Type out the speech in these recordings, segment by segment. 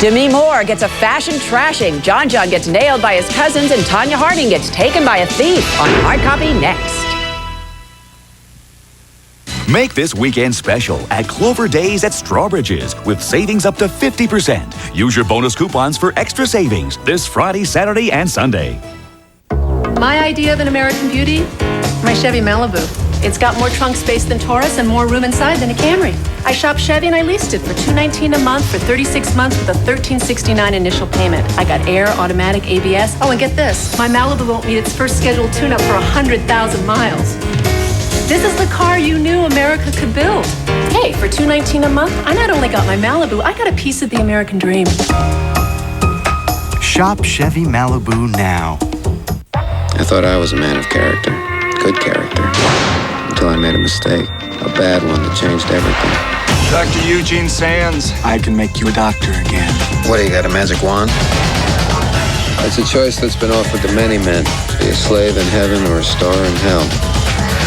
Demi Moore gets a fashion trashing. John gets nailed by his cousins, and Tanya Harding gets taken by a thief. On Hard Copy next. Make this weekend special at Clover Days at Strawbridge's with savings up to 50%. Use your bonus coupons for extra savings this Friday, Saturday, and Sunday. My idea of an American beauty? My Chevy Malibu. It's got more trunk space than Taurus and more room inside than a Camry. I shopped Chevy and I leased it for $219 a month for 36 months with a $1,369 initial payment. I got air, automatic, ABS. Oh, and get this. My Malibu won't meet its first scheduled tune-up for 100,000 miles. This is the car you knew America could build. Hey, for $219 a month, I not only got my Malibu, I got a piece of the American dream. Shop Chevy Malibu now. I thought I was a man of character, good character, until I made a mistake, a bad one that changed everything. Dr. Eugene Sands. I can make you a doctor again. What, do you got a magic wand? It's a choice that's been offered to many men, to be a slave in heaven or a star in hell.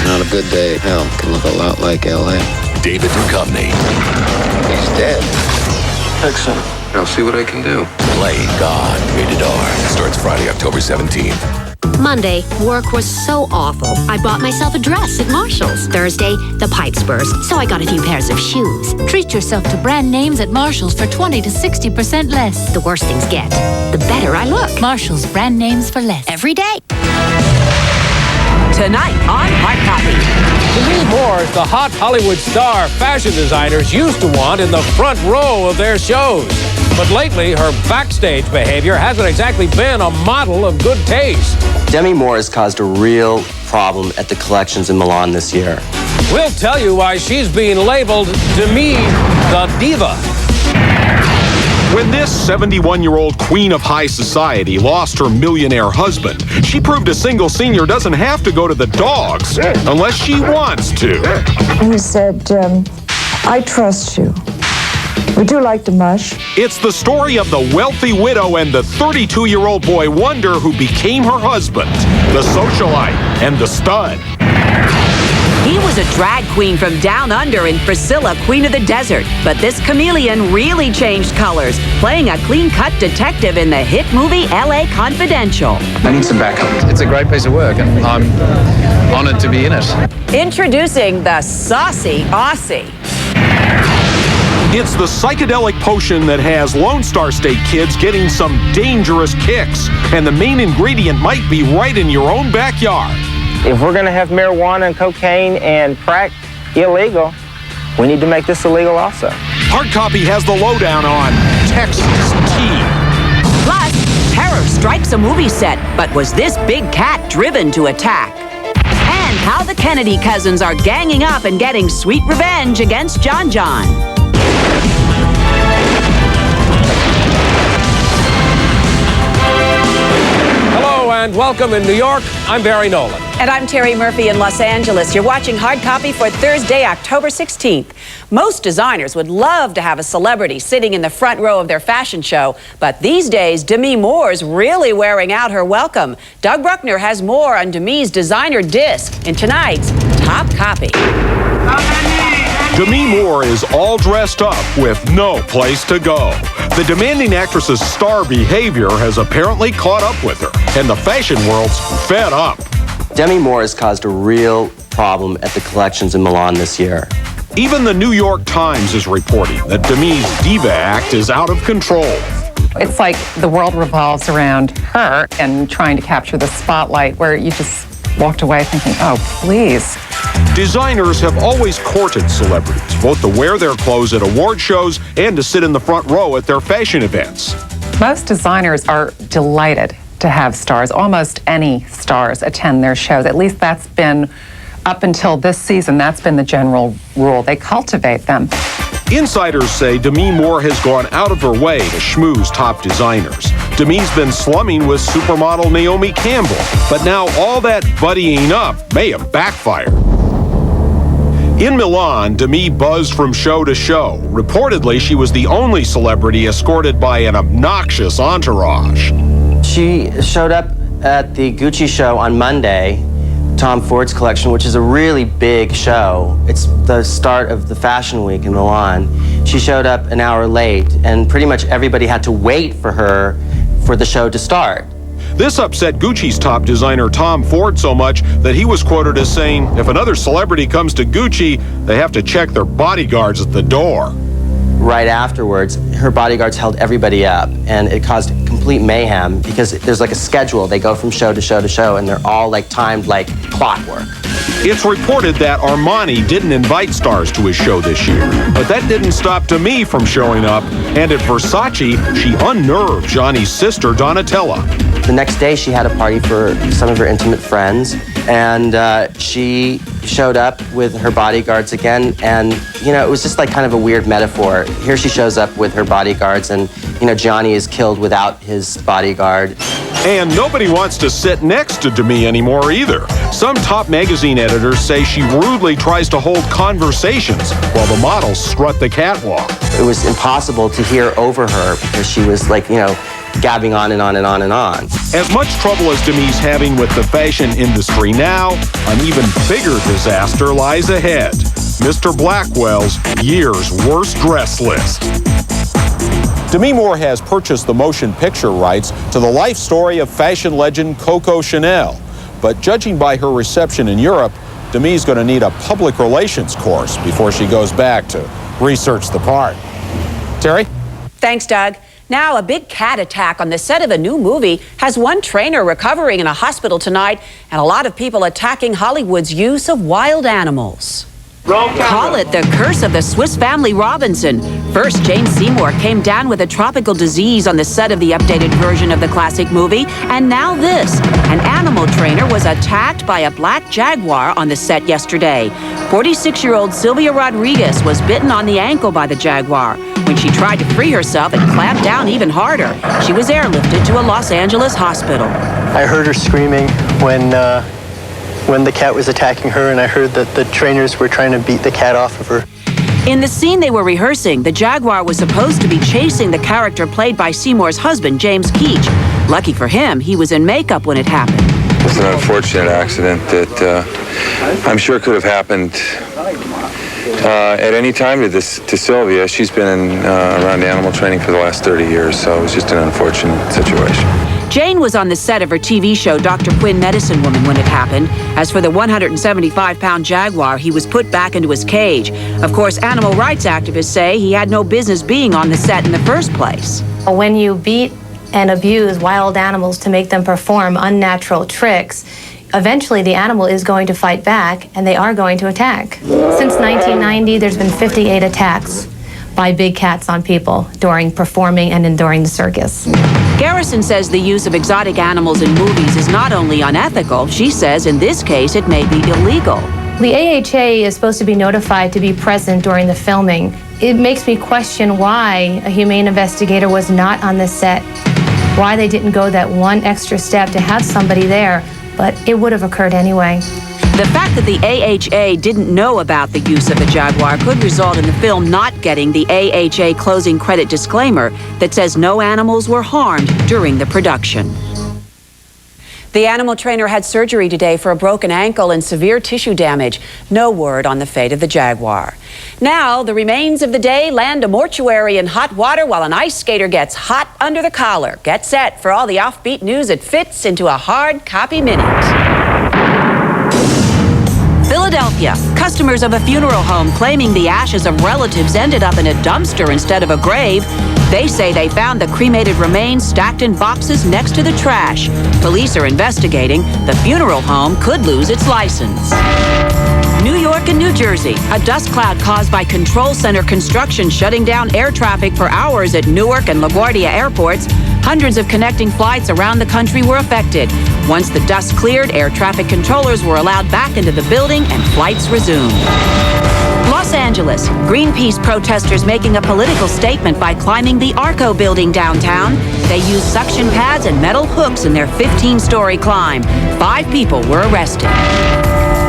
And on a good day, hell can look a lot like L.A. David Duchovny. He's dead. Fix him. I'll see what I can do. Playing God. Rated R. Starts Friday, October 17th. Monday, work was so awful. I bought myself a dress at Marshall's. Thursday, the pipes burst, so I got a few pairs of shoes. Treat yourself to brand names at Marshall's for 20 to 60% less. The worse things get, the better I look. Marshall's, brand names for less. Every day. Tonight on Hard Copy. Demi Moore is the hot Hollywood star fashion designers used to want in the front row of their shows. But lately, her backstage behavior hasn't exactly been a model of good taste. Demi Moore has caused a real problem at the collections in Milan this year. We'll tell you why she's being labeled Demi the Diva. When this 71-year-old queen of high society lost her millionaire husband, she proved a single senior doesn't have to go to the dogs unless she wants to. He said, I trust you. Would you like to mush? It's the story of the wealthy widow and the 32-year-old boy wonder who became her husband, the socialite and the stud. He was a drag queen from down under in Priscilla, Queen of the Desert. But this chameleon really changed colors, playing a clean-cut detective in the hit movie L.A. Confidential. I need some backup. It's a great piece of work, and I'm honored to be in it. Introducing the saucy Aussie. It's the psychedelic potion that has Lone Star State kids getting some dangerous kicks, and the main ingredient might be right in your own backyard. If we're going to have marijuana and cocaine and crack illegal, we need to make this illegal also. Hard Copy has the lowdown on Texas tea. Plus, terror strikes a movie set, but was this big cat driven to attack? And how the Kennedy cousins are ganging up and getting sweet revenge against John. Hello and welcome in New York. I'm Barry Nolan. And I'm Terry Murphy in Los Angeles. You're watching Hard Copy for Thursday, October 16th. Most designers would love to have a celebrity sitting in the front row of their fashion show, but these days, Demi Moore's really wearing out her welcome. Doug Bruckner has more on Demi's designer disc in tonight's Top Copy. Demi Moore is all dressed up with no place to go. The demanding actress's star behavior has apparently caught up with her, and the fashion world's fed up. Demi Moore has caused a real problem at the collections in Milan this year. Even the New York Times is reporting that Demi's Diva Act is out of control. It's like the world revolves around her and trying to capture the spotlight, where you just walked away thinking, oh, please. Designers have always courted celebrities, both to wear their clothes at award shows and to sit in the front row at their fashion events. Most designers are delighted to have stars. Almost any stars attend their shows. At least that's been, up until this season, that's been the general rule. They cultivate them. Insiders say Demi Moore has gone out of her way to schmooze top designers. Demi's been slumming with supermodel Naomi Campbell, but now all that buddying up may have backfired. In Milan, Demi buzzed from show to show. Reportedly, she was the only celebrity escorted by an obnoxious entourage. She showed up at the Gucci show on Monday Tom Ford's collection, which is a really big show. It's the start of the Fashion Week in Milan. She showed up an hour late, and pretty much everybody had to wait for her for the show to start. This upset Gucci's top designer Tom Ford so much that he was quoted as saying, if another celebrity comes to Gucci, they have to check their bodyguards at the door. Right afterwards, her bodyguards held everybody up, and it caused complete mayhem because there's like a schedule. They go from show to show to show, and they're all like timed like clockwork. It's reported that Armani didn't invite stars to his show this year, but that didn't stop Demi from showing up, and at Versace, she unnerved Johnny's sister, Donatella. The next day, she had a party for some of her intimate friends, and she showed up with her bodyguards again, and, you know, it was just like kind of a weird metaphor. Here she shows up with her bodyguards, and, you know, Johnny is killed without his bodyguard. And nobody wants to sit next to Demi anymore either. Some top magazine editors say she rudely tries to hold conversations while the models strut the catwalk. It was impossible to hear over her because she was like, you know, gabbing on and on and on and on. As much trouble as Demi's having with the fashion industry now, an even bigger disaster lies ahead. Mr. Blackwell's year's worst dress list. Demi Moore has purchased the motion picture rights to the life story of fashion legend Coco Chanel. But judging by her reception in Europe, Demi's going to need a public relations course before she goes back to research the part. Terry? Thanks, Doug. Now, a big cat attack on the set of a new movie has one trainer recovering in a hospital tonight, and a lot of people attacking Hollywood's use of wild animals. Call it the curse of the Swiss Family Robinson. First, Jane Seymour came down with a tropical disease on the set of the updated version of the classic movie, and now this. An animal trainer was attacked by a black jaguar on the set yesterday. 46-year-old Sylvia Rodriguez was bitten on the ankle by the jaguar. When she tried to free herself, it clamped down even harder. She was airlifted to a Los Angeles hospital. I heard her screaming when the cat was attacking her, and I heard that the trainers were trying to beat the cat off of her. In the scene they were rehearsing, the jaguar was supposed to be chasing the character played by Seymour's husband, James Keach. Lucky for him, he was in makeup when it happened. It was an unfortunate accident that I'm sure could have happened at any time to Sylvia. She's been around animal training for the last 30 years, so it was just an unfortunate situation. Jane was on the set of her TV show, Dr. Quinn, Medicine Woman, when it happened. As for the 175-pound jaguar, he was put back into his cage. Of course, animal rights activists say he had no business being on the set in the first place. When you beat and abuse wild animals to make them perform unnatural tricks, eventually the animal is going to fight back, and they are going to attack. Since 1990, there's been 58 attacks by big cats on people during performing and during the circus. Garrison says the use of exotic animals in movies is not only unethical, she says in this case it may be illegal. The AHA is supposed to be notified to be present during the filming. It makes me question why a humane investigator was not on the set, why they didn't go that one extra step to have somebody there, but it would have occurred anyway. The fact that the AHA didn't know about the use of the jaguar could result in the film not getting the AHA closing credit disclaimer that says no animals were harmed during the production. The animal trainer had surgery today for a broken ankle and severe tissue damage. No word on the fate of the jaguar. Now, the remains of the day land a mortuary in hot water while an ice skater gets hot under the collar. Get set for all the offbeat news that fits into a hard copy minute. Philadelphia, customers of a funeral home claiming the ashes of relatives ended up in a dumpster instead of a grave. They say they found the cremated remains stacked in boxes next to the trash. Police are investigating. The funeral home could lose its license. New York and New Jersey, a dust cloud caused by control center construction shutting down air traffic for hours at Newark and LaGuardia airports. Hundreds of connecting flights around the country were affected. Once the dust cleared, air traffic controllers were allowed back into the building and flights resumed. Los Angeles, Greenpeace protesters making a political statement by climbing the Arco building downtown. They used suction pads and metal hooks in their 15-story climb. 5 people were arrested.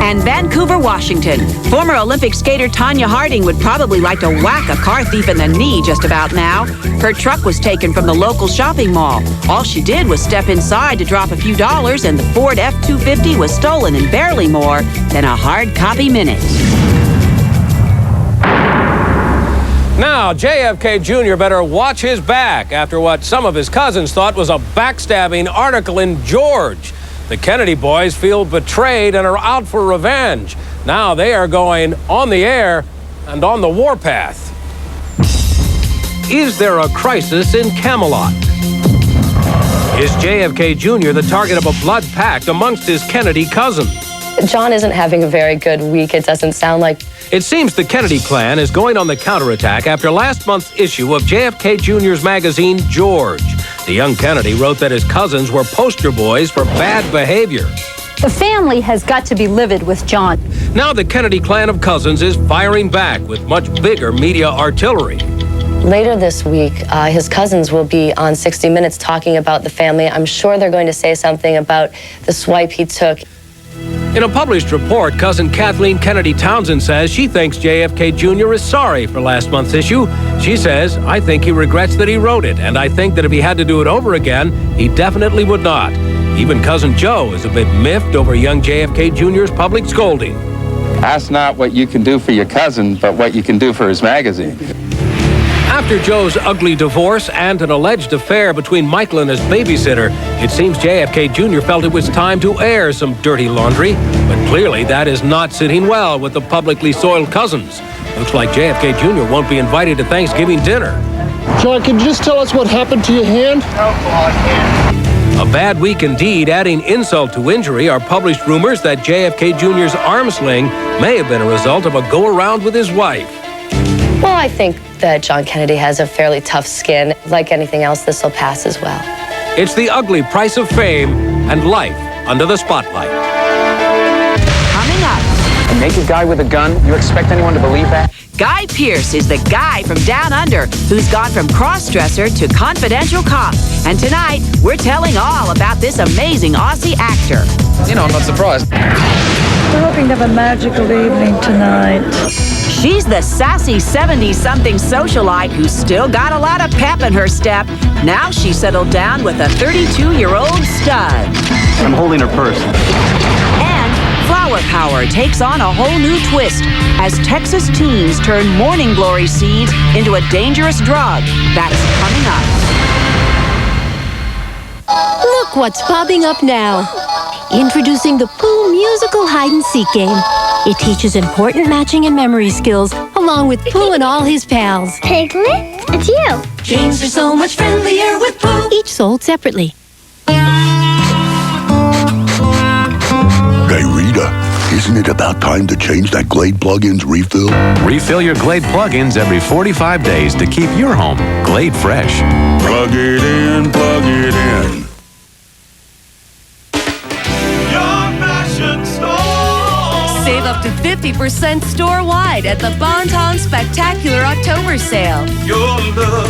And Vancouver, Washington. Former Olympic skater Tanya Harding would probably like to whack a car thief in the knee just about now. Her truck was taken from the local shopping mall. All she did was step inside to drop a few dollars, and the Ford F-250 was stolen in barely more than a hard copy minute. Now, JFK Jr. better watch his back after what some of his cousins thought was a backstabbing article in George. The Kennedy boys feel betrayed and are out for revenge. Now they are going on the air and on the warpath. Is there a crisis in Camelot? Is JFK Jr. the target of a blood pact amongst his Kennedy cousins? John isn't having a very good week, it doesn't sound like. It seems the Kennedy clan is going on the counterattack after last month's issue of JFK Jr.'s magazine, George. The young Kennedy wrote that his cousins were poster boys for bad behavior. The family has got to be livid with John. Now the Kennedy clan of cousins is firing back with much bigger media artillery. Later this week, his cousins will be on 60 Minutes talking about the family. I'm sure they're going to say something about the swipe he took. In a published report, cousin Kathleen Kennedy Townsend says she thinks JFK Jr. is sorry for last month's issue. She says, "I think he regrets that he wrote it, and I think that if he had to do it over again, he definitely would not." Even cousin Joe is a bit miffed over young JFK Jr.'s public scolding. That's not what you can do for your cousin, but what you can do for his magazine. After Joe's ugly divorce and an alleged affair between Michael and his babysitter, it seems JFK Jr. felt it was time to air some dirty laundry. But clearly that is not sitting well with the publicly soiled cousins. Looks like JFK Jr. won't be invited to Thanksgiving dinner. John, can you just tell us what happened to your hand? A bad week indeed. Adding insult to injury are published rumors that JFK Jr.'s arm sling may have been a result of a go-around with his wife. Well, I think that John Kennedy has a fairly tough skin. Like anything else, this will pass as well. It's the ugly price of fame and life under the spotlight. Coming up. A naked guy with a gun? You expect anyone to believe that? Guy Pearce is the guy from Down Under who's gone from cross-dresser to confidential cop. And tonight, we're telling all about this amazing Aussie actor. You know, I'm not surprised. We're hoping to have a magical evening tonight. She's the sassy 70-something socialite who's still got a lot of pep in her step. Now she's settled down with a 32-year-old stud. I'm holding her purse. And flower power takes on a whole new twist as Texas teens turn morning glory seeds into a dangerous drug. That's coming up. Look what's popping up now. Introducing the Pooh Musical Hide-and-Seek game. It teaches important matching and memory skills, along with Pooh and all his pals. Piglet, it's you. Games are so much friendlier with Pooh. Each sold separately. Hey, Rita, isn't it about time to change that Glade plug-ins refill? Refill your Glade plug-ins every 45 days to keep your home Glade fresh. Plug it in, plug it in. Save up to 50% store-wide at the Bon-Ton Spectacular October Sale.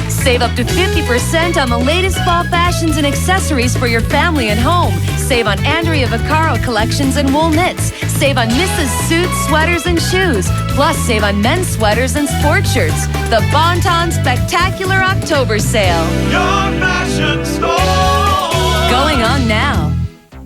Save up to 50% on the latest fall fashions and accessories for your family and home. Save on Andrea Vaccaro collections and wool knits. Save on Mrs. Suits, sweaters, and shoes. Plus, save on men's sweaters and sport shirts. The Bon-Ton Spectacular October Sale. Your fashion store. Going on now.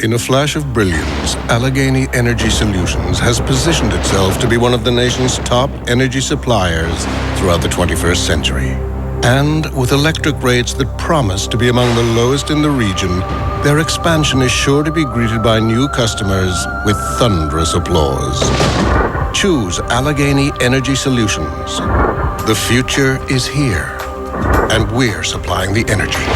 In a flash of brilliance, Allegheny Energy Solutions has positioned itself to be one of the nation's top energy suppliers throughout the 21st century. And with electric rates that promise to be among the lowest in the region, their expansion is sure to be greeted by new customers with thunderous applause. Choose Allegheny Energy Solutions. The future is here, and we're supplying the energy.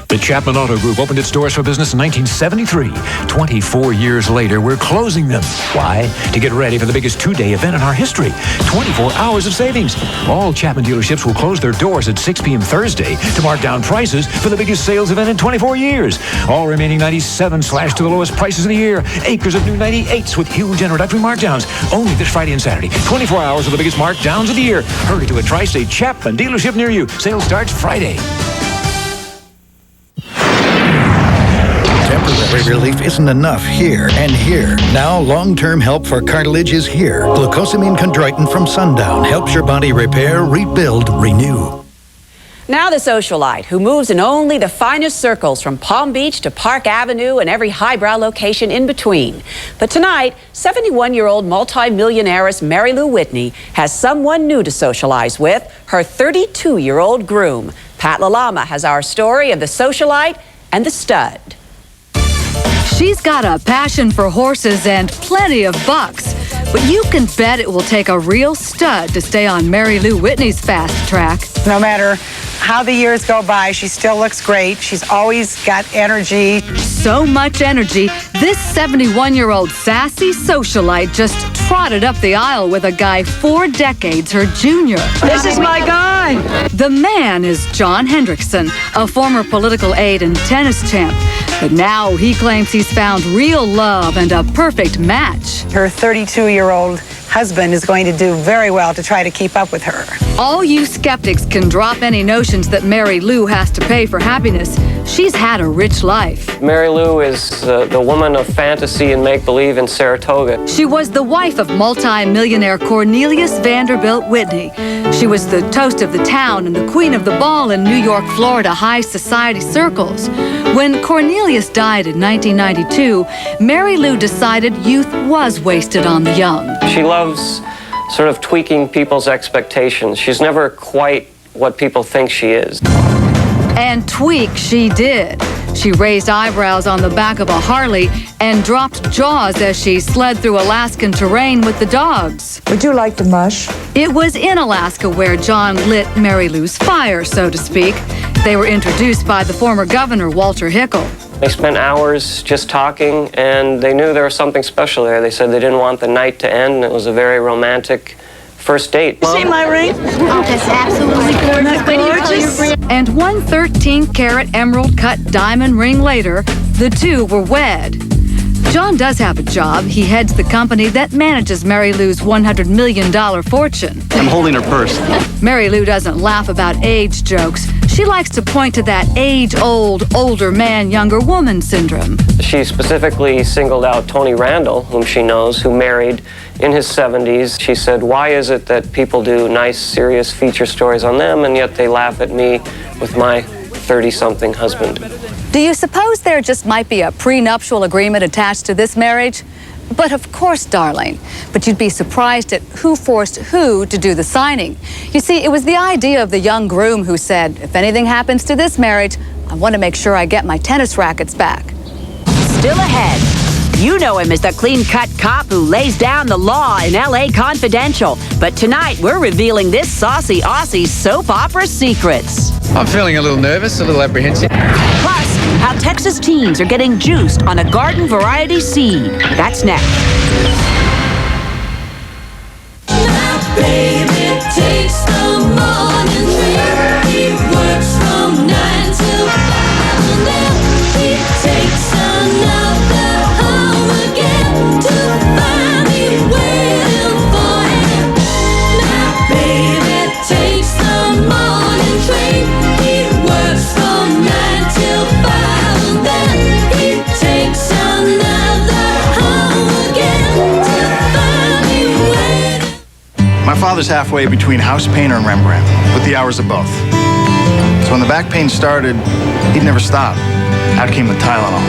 The Chapman Auto Group opened its doors for business in 1973. 24 years later, we're closing them. Why? To get ready for the biggest two-day event in our history. 24 hours of savings. All Chapman dealerships will close their doors at 6 p.m. Thursday to mark down prices for the biggest sales event in 24 years. All remaining 97 slashed to the lowest prices of the year. Acres of new 98s with huge introductory markdowns. Only this Friday and Saturday. 24 hours of the biggest markdowns of the year. Hurry to a Tri-State Chapman dealership near you. Sales starts Friday. Temporary Temporary relief isn't enough here and here. Now, long-term help for cartilage is here. Glucosamine chondroitin from Sundown helps your body repair, rebuild, renew. Now the socialite who moves in only the finest circles from Palm Beach to Park Avenue and every highbrow location in between. But tonight, 71-year-old multi-millionairess Mary Lou Whitney has someone new to socialize with, her 32-year-old groom. Pat LaLama has our story of the socialite and the stud. She's got a passion for horses and plenty of bucks, but you can bet it will take a real stud to stay on Mary Lou Whitney's fast track. No matter how the years go by, she still looks great. She's always got energy. So much energy, this 71-year-old sassy socialite just trotted up the aisle with a guy 4 decades her junior. This is my guy. The man is John Hendrickson, a former political aide and tennis champ. But now he claims he's found real love and a perfect match. Her 32-year-old husband is going to do very well to try to keep up with her. All you skeptics can drop any notions that Mary Lou has to pay for happiness. She's had a rich life. Mary Lou is the woman of fantasy and make-believe in Saratoga. She was the wife of multi-millionaire Cornelius Vanderbilt Whitney. She was the toast of the town and the queen of the ball in New York, Florida high society circles. When Cornelius died in 1992, Mary Lou decided youth was wasted on the young. She loves sort of tweaking people's expectations. She's never quite what people think she is. And tweak she did. She raised eyebrows on the back of a Harley and dropped jaws as she sled through Alaskan terrain with the dogs. Would you like to mush? It was in Alaska where John lit Mary Lou's fire, so to speak. They were introduced by the former governor, Walter Hickel. They spent hours just talking, and they knew there was something special there. They said they didn't want the night to end, and it was a very romantic first date. See my ring? Oh, that's absolutely gorgeous. And one 13-carat emerald-cut diamond ring later, the two were wed. John does have a job. He heads the company that manages Mary Lou's $100 million fortune. I'm holding her purse. Mary Lou doesn't laugh about age jokes. She likes to point to that age-old, older man, younger woman syndrome. She specifically singled out Tony Randall, whom she knows, who married in his 70s. She said, why is it that people do nice, serious feature stories on them, and yet they laugh at me with my 30-something husband? Do you suppose there just might be a prenuptial agreement attached to this marriage? But of course, darling. But you'd be surprised at who forced who to do the signing. You see, it was the idea of the young groom who said, if anything happens to this marriage, I want to make sure I get my tennis rackets back. Still ahead. You know him as the clean-cut cop who lays down the law in L.A. Confidential. But tonight, we're revealing this saucy Aussie's soap opera secrets. I'm feeling a little nervous, a little apprehensive. Plus, how Texas teens are getting juiced on a garden variety seed. That's next. My baby takes the morning train. He works from 9 till 5, and then he takes another home again to find me waiting for him. My baby takes the morning train. He works from 9 till 5, and then he takes another home again to find me waiting. My father's halfway between house painter and Rembrandt, with the hours of both. So when the back pain started, he'd never stop. Out came the Tylenol.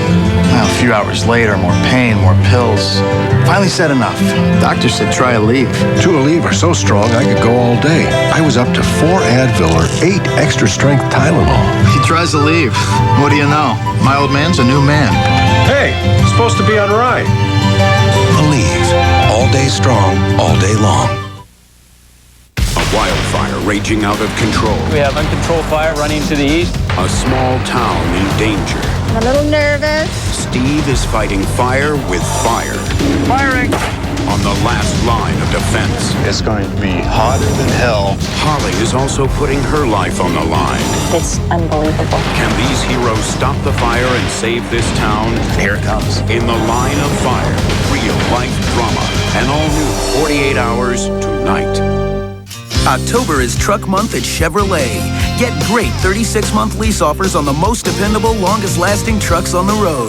Well, a few hours later, more pain, more pills. Finally said enough. Doctor said try a leave. 2 Aleve are so strong I could go all day. I was up to 4 Advil or 8 extra strength Tylenol. He tries to leave. What do you know? My old man's a new man. Hey, it's supposed to be on right. Aleve. All day strong, all day long. A wildfire raging out of control. We have uncontrolled fire running to the east. A small town in danger. I'm a little nervous. Steve is fighting fire with fire. Firing! On the last line of defense. It's going to be hotter than hell. Holly is also putting her life on the line. It's unbelievable. Can these heroes stop the fire and save this town? Here it comes. In the Line of Fire, real life drama. An all new 48 Hours tonight. October is Truck Month at Chevrolet. Get great 36-month lease offers on the most dependable, longest-lasting trucks on the road.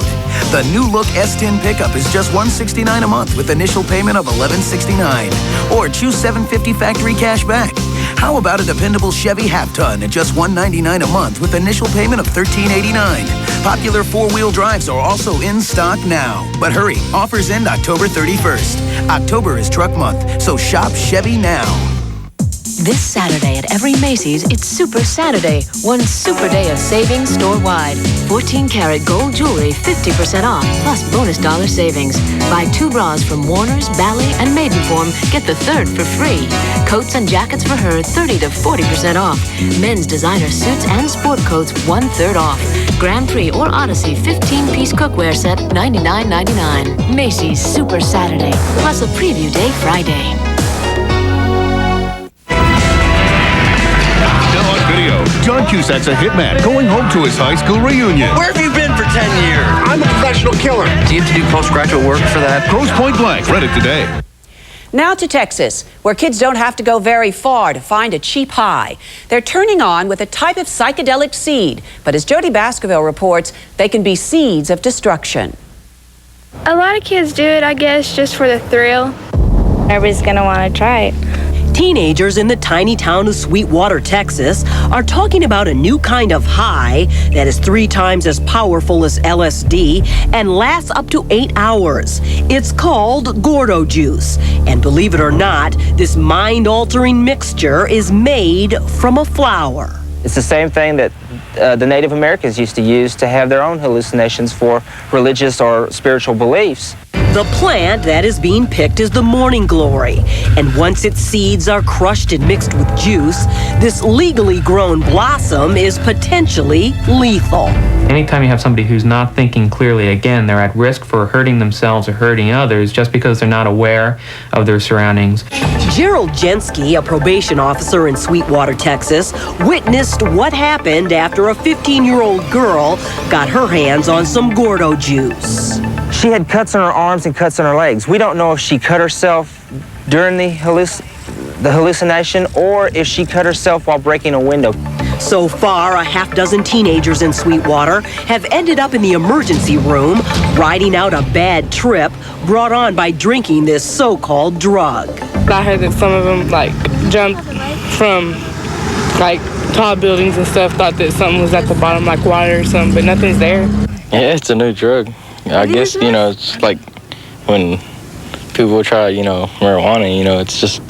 The new look S10 pickup is just $169 a month with initial payment of $1169. Or choose $750 factory cash back. How about a dependable Chevy half-ton at just $199 a month with initial payment of $1389? Popular four-wheel drives are also in stock now. But hurry, offers end October 31st. October is Truck Month, so shop Chevy now. This Saturday at every Macy's, it's Super Saturday. One super day of savings store-wide. 14-karat gold jewelry, 50% off, plus bonus dollar savings. Buy 2 bras from Warner's, Bally, and Maidenform. Get the third for free. Coats and jackets for her, 30 to 40% off. Men's designer suits and sport coats, 1/3 off. Grand Prix or Odyssey 15-piece cookware set, $99.99. Macy's Super Saturday, plus a preview day Friday. Video. John Cusack's a hitman going home to his high school reunion. Where have you been for 10 years? I'm a professional killer. Do you have to do postgraduate work for that? Grosse Point Blank. Read it today. Now to Texas, where kids don't have to go very far to find a cheap high. They're turning on with a type of psychedelic seed, but as Jody Baskerville reports, they can be seeds of destruction. A lot of kids do it, I guess, just for the thrill. Everybody's gonna want to try it. Teenagers in the tiny town of Sweetwater, Texas, are talking about a new kind of high that is 3 times as powerful as LSD and lasts up to 8 hours. It's called Gordo Juice. And believe it or not, this mind-altering mixture is made from a flower. It's the same thing that the Native Americans used to use to have their own hallucinations for religious or spiritual beliefs. The plant that is being picked is the morning glory, and once its seeds are crushed and mixed with juice, this legally grown blossom is potentially lethal. Anytime you have somebody who's not thinking clearly, again, they're at risk for hurting themselves or hurting others just because they're not aware of their surroundings. Gerald Jensky, a probation officer in Sweetwater, Texas, witnessed what happened after a 15-year-old girl got her hands on some Gordo juice. She had cuts on her arms and cuts on her legs. We don't know if she cut herself during the hallucination or if she cut herself while breaking a window. So far, a half-dozen teenagers in Sweetwater have ended up in the emergency room, riding out a bad trip brought on by drinking this so-called drug. I heard that some of them, jumped from, tall buildings and stuff, thought that something was at the bottom, like water or something, but nothing's there. Yeah, it's a new drug. I guess, it's like when people try, marijuana, it's just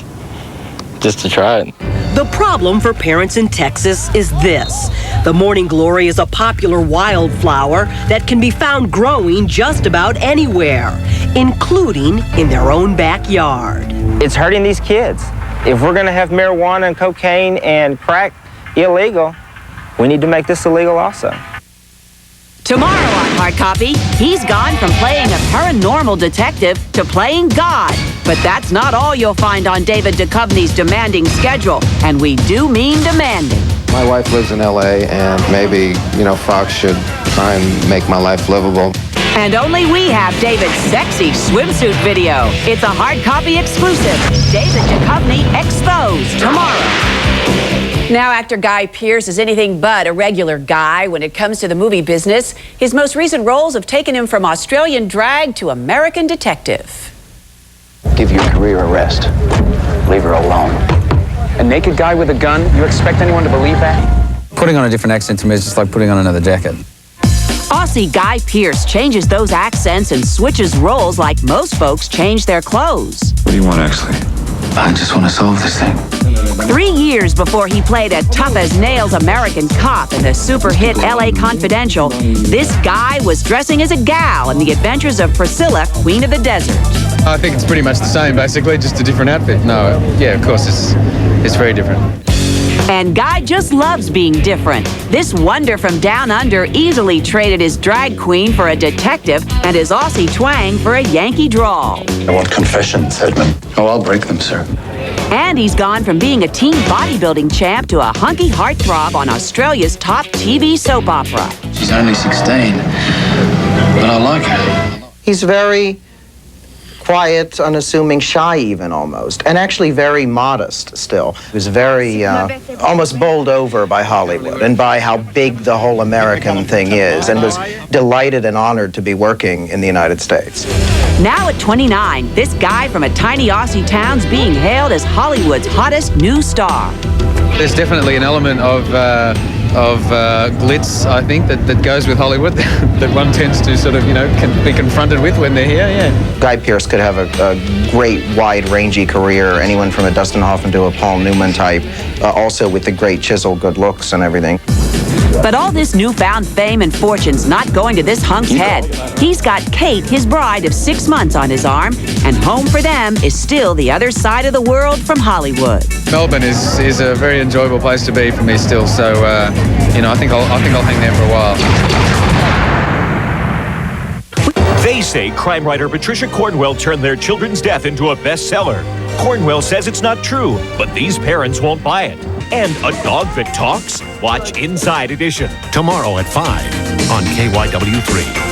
to try it. The problem for parents in Texas is this. The morning glory is a popular wildflower that can be found growing just about anywhere, including in their own backyard. It's hurting these kids. If we're going to have marijuana and cocaine and crack illegal, we need to make this illegal also. Tomorrow on Hard Copy, he's gone from playing a paranormal detective to playing God. But that's not all you'll find on David Duchovny's demanding schedule. And we do mean demanding. My wife lives in LA, and maybe, Fox should try and make my life livable. And only we have David's sexy swimsuit video. It's a Hard Copy exclusive. David Duchovny exposed tomorrow. Now, actor Guy Pearce is anything but a regular guy when it comes to the movie business. His most recent roles have taken him from Australian drag to American detective. Give your career a rest. Leave her alone. A naked guy with a gun? You expect anyone to believe that? Putting on a different accent to me is just like putting on another jacket. Aussie Guy Pearce changes those accents and switches roles like most folks change their clothes. What do you want, actually? I just want to solve this thing. 3 years before he played a tough-as-nails American cop in the super hit L.A. Confidential, this guy was dressing as a gal in the adventures of Priscilla, Queen of the Desert. I think it's pretty much the same, basically, just a different outfit. No, yeah, of course, it's very different. And Guy just loves being different. This wonder from down under easily traded his drag queen for a detective and his Aussie twang for a Yankee drawl. I want confessions, Edmund. Oh, I'll break them, sir. And he's gone from being a teen bodybuilding champ to a hunky heartthrob on Australia's top TV soap opera. She's only 16, but I like her. He's very quiet, unassuming, shy even almost, and actually very modest still. He was very, almost bowled over by Hollywood and by how big the whole American thing is, and was delighted and honored to be working in the United States. Now at 29, this guy from a tiny Aussie town's being hailed as Hollywood's hottest new star. There's definitely an element of glitz, I think, that goes with Hollywood that one tends to sort of, can be confronted with when they're here, yeah. Guy Pearce could have a great, wide-rangy career, anyone from a Dustin Hoffman to a Paul Newman type, also with the great chisel, good looks and everything. But all this newfound fame and fortune's not going to this hunk's head. He's got Kate, his bride of 6 months, on his arm, and home for them is still the other side of the world from Hollywood. Melbourne is a very enjoyable place to be for me still, so I think I'll hang there for a while. They say crime writer Patricia Cornwell turned their children's death into a bestseller. Cornwell says it's not true, but these parents won't buy it. And a dog that talks? Watch Inside Edition tomorrow at 5 on KYW3.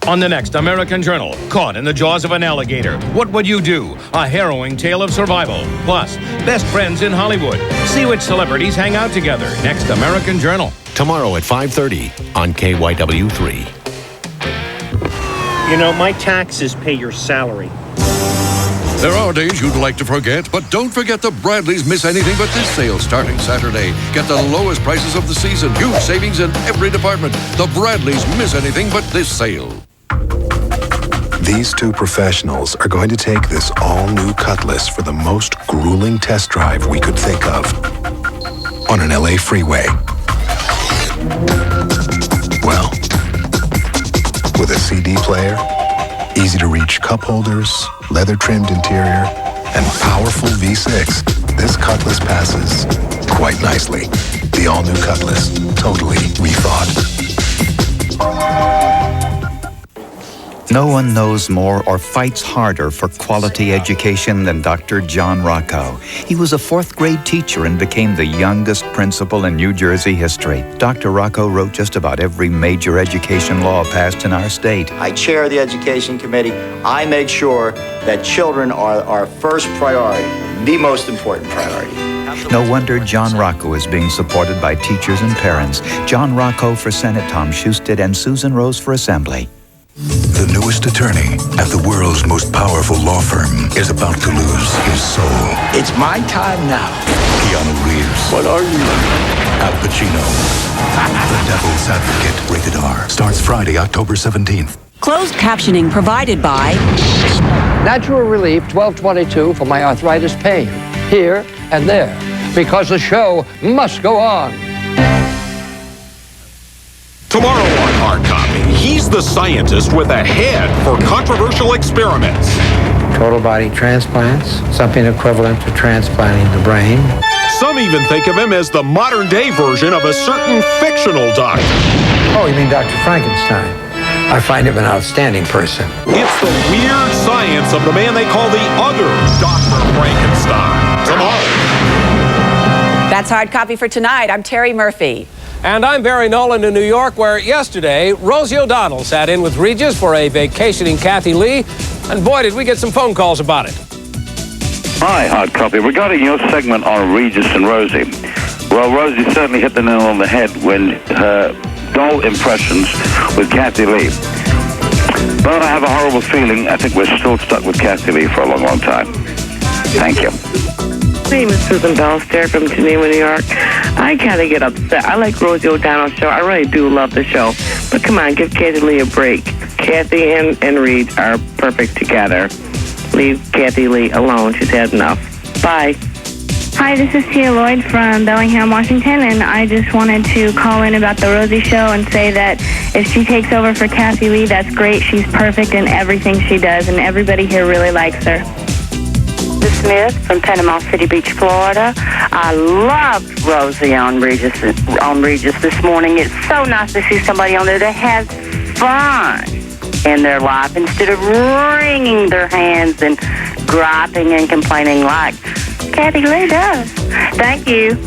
On the next American Journal, caught in the jaws of an alligator. What would you do? A harrowing tale of survival. Plus, best friends in Hollywood. See which celebrities hang out together. Next American Journal. Tomorrow at 5:30 on KYW3. You know, my taxes pay your salary. There are days you'd like to forget, but don't forget the Bradleys Miss Anything But This sale starting Saturday. Get the lowest prices of the season. Huge savings in every department. The Bradleys Miss Anything But This sale. These two professionals are going to take this all-new Cutlass for the most grueling test drive we could think of on an LA freeway. Well, with a CD player, easy-to-reach cup holders, leather-trimmed interior, and powerful V6, this Cutlass passes quite nicely. The all-new Cutlass, totally rethought. No one knows more or fights harder for quality education than Dr. John Rocco. He was a fourth-grade teacher and became the youngest principal in New Jersey history. Dr. Rocco wrote just about every major education law passed in our state. I chair the Education Committee. I make sure that children are our first priority, the most important priority. No wonder John Rocco is being supported by teachers and parents. John Rocco for Senate, Tom Schusted, and Susan Rose for Assembly. The newest attorney at the world's most powerful law firm is about to lose his soul. It's my time now. Keanu Reeves. What are you? Al Pacino. The Devil's Advocate, rated R. Starts Friday, October 17th. Closed captioning provided by Natural Relief 1222 for my arthritis pain, here and there, because the show must go on. Tomorrow on Hard Copy, he's the scientist with a head for controversial experiments. Total body transplants, something equivalent to transplanting the brain. Some even think of him as the modern-day version of a certain fictional doctor. Oh, you mean Dr. Frankenstein? I find him an outstanding person. It's the weird science of the man they call the other Dr. Frankenstein. Tomorrow. That's Hard Copy for tonight. I'm Terry Murphy. And I'm Barry Nolan in New York, where yesterday, Rosie O'Donnell sat in with Regis for a vacationing Kathy Lee. And boy, did we get some phone calls about it. Hi, Hard Copy. Regarding your segment on Regis and Rosie, well, Rosie certainly hit the nail on the head when her dull impressions with Kathy Lee. But I have a horrible feeling I think we're still stuck with Kathy Lee for a long, long time. Thank you. My name is Susan Ballester from Geneva, New York. I kind of get upset. I like Rosie O'Donnell's show. I really do love the show. But come on, give Kathy Lee a break. Kathy and Reed are perfect together. Leave Kathy Lee alone. She's had enough. Bye. Hi, this is Tia Lloyd from Bellingham, Washington, and I just wanted to call in about the Rosie show and say that if she takes over for Kathy Lee, that's great. She's perfect in everything she does, and everybody here really likes her. Smith from Panama City Beach, Florida. I loved Rosie on Regis this morning. It's so nice to see somebody on there that has fun in their life instead of wringing their hands and griping and complaining like Kathy Lee does. Thank you.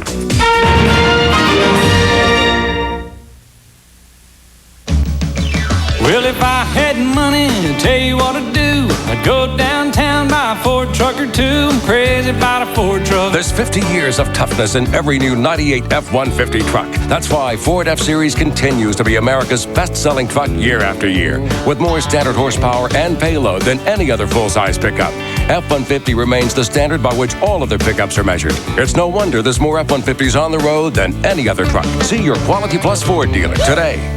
Well, if I had money, I'd tell you what to do. I'd go downtown, buy a Ford truck or two. I'm crazy about a Ford truck. There's 50 years of toughness in every new 98 F-150 truck. That's why Ford F-Series continues to be America's best-selling truck year after year, with more standard horsepower and payload than any other full-size pickup. F-150 remains the standard by which all other pickups are measured. It's no wonder there's more F-150s on the road than any other truck. See your Quality Plus Ford dealer today.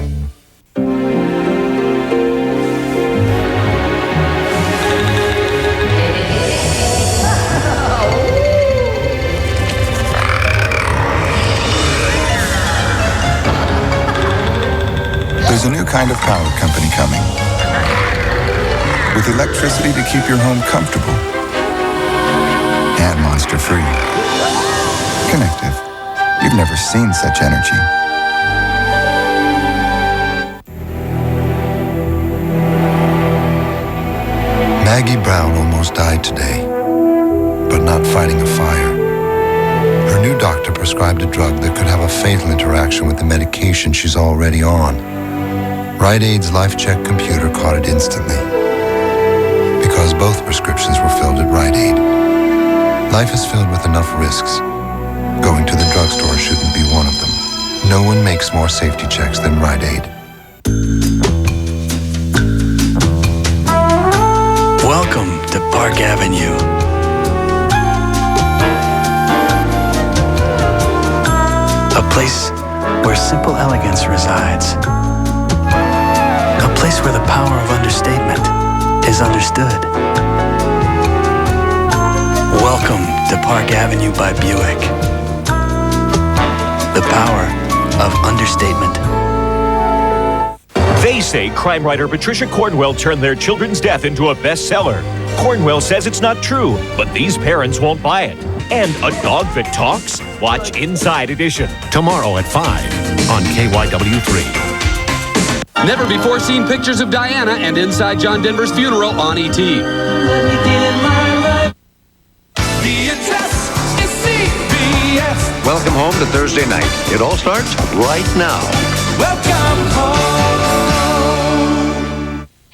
There's a new kind of power company coming. With electricity to keep your home comfortable and monster-free. Connective. You've never seen such energy. Maggie Brown almost died today, but not fighting a fire. Her new doctor prescribed a drug that could have a fatal interaction with the medication she's already on. Rite Aid's Life Check computer caught it instantly. Because both prescriptions were filled at Rite Aid. Life is filled with enough risks. Going to the drugstore shouldn't be one of them. No one makes more safety checks than Rite Aid. Welcome to Park Avenue. A place where simple elegance resides. A place where the power of understatement is understood. Welcome to Park Avenue by Buick. The power of understatement. They say crime writer Patricia Cornwell turned their children's death into a bestseller. Cornwell says it's not true, but these parents won't buy it. And a dog that talks? Watch Inside Edition. Tomorrow at 5 on KYW3. Never before seen pictures of Diana and inside John Denver's funeral on ET. The address is CBS. Welcome home to Thursday night. It all starts right now. Welcome home.